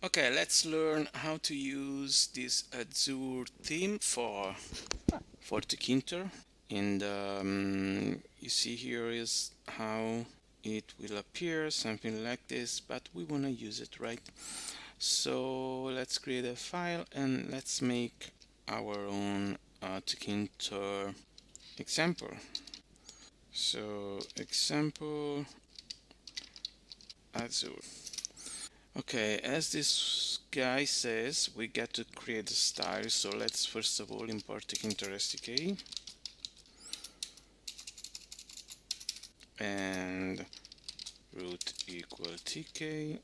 Okay, let's learn how to use this Azure theme for Tkinter. And you see here is how it will appear, something like this, but we want to use it, right? So let's create a file and let's make our own Tkinter example. So example Azure. Okay, as this guy says, we get to create a style. So let's first of all import Tkinter SDK and root equal tk.Tk,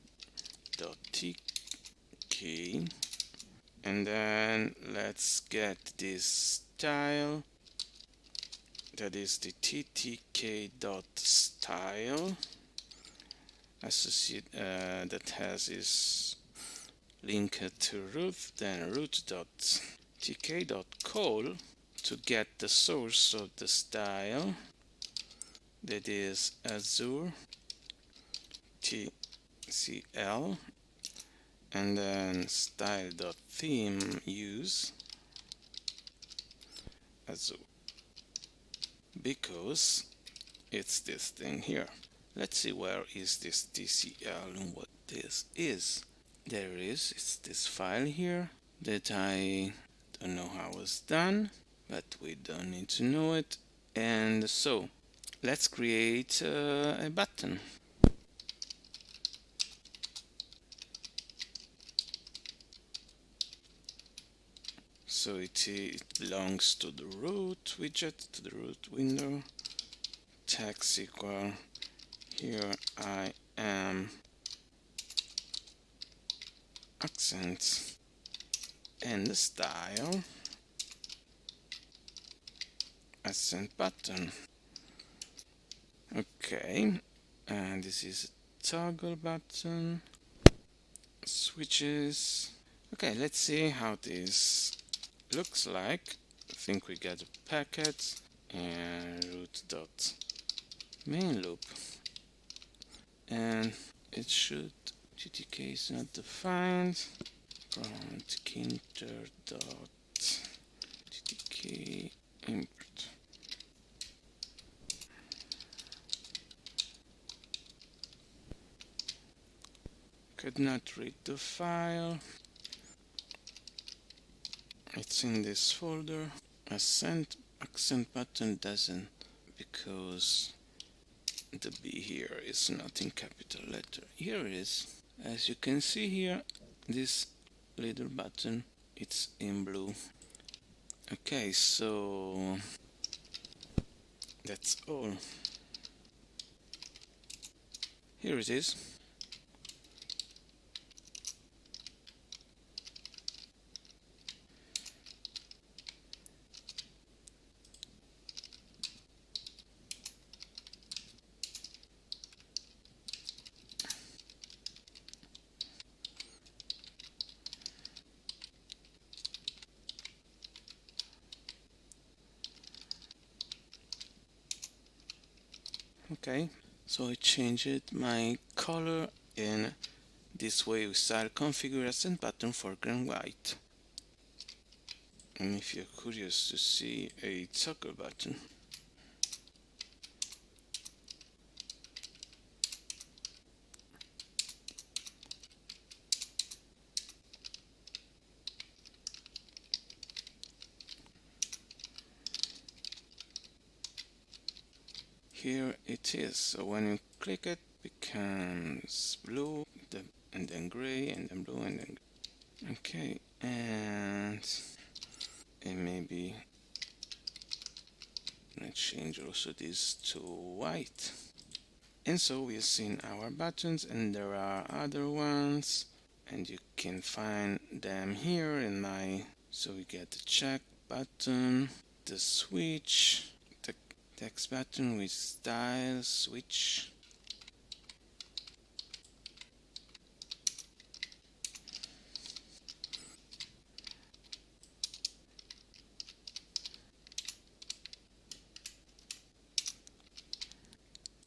and then let's get this style, that is the ttk.style associate that has is linked to root, then root.tk.call to get the source of the style, that is Azure TCL, and then style.theme use Azure, because it's this thing here. Let's see where is this TCL and what this is. There it is. It's this file here that I don't know how it was done, but we don't need to know it. And so let's create a button. So it belongs to the root widget, to the root window. Text equal, here I am, accent, and the style, accent button. Okay, and this is a toggle button, switches. Okay, let's see how this looks like. I think we get a packet and root.main loop, and it should, ttk is not defined, from tkinter.ttk import. Could not read the file. It's in this folder. Accent button doesn't, because the B here is not in capital letter. Here it is. As you can see here, this little button, it's in blue. Okay, so that's all. Here it is. Okay, so I changed my color, and this way we start configure accent button for green white. And if you're curious to see a toggle button, here it is. So when you click it, becomes blue, and then gray, and then blue, and then gray. Okay, and maybe let's change also this to white. And so we've seen our buttons, and there are other ones, and you can find them here in my, so we get the check button, the switch, the text button with style switch,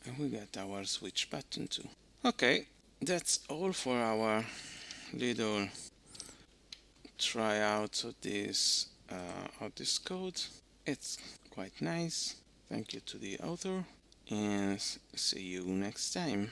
and we got our switch button too. Okay, that's all for our little tryout of this code. It's quite nice. Thank you to the author, and see you next time.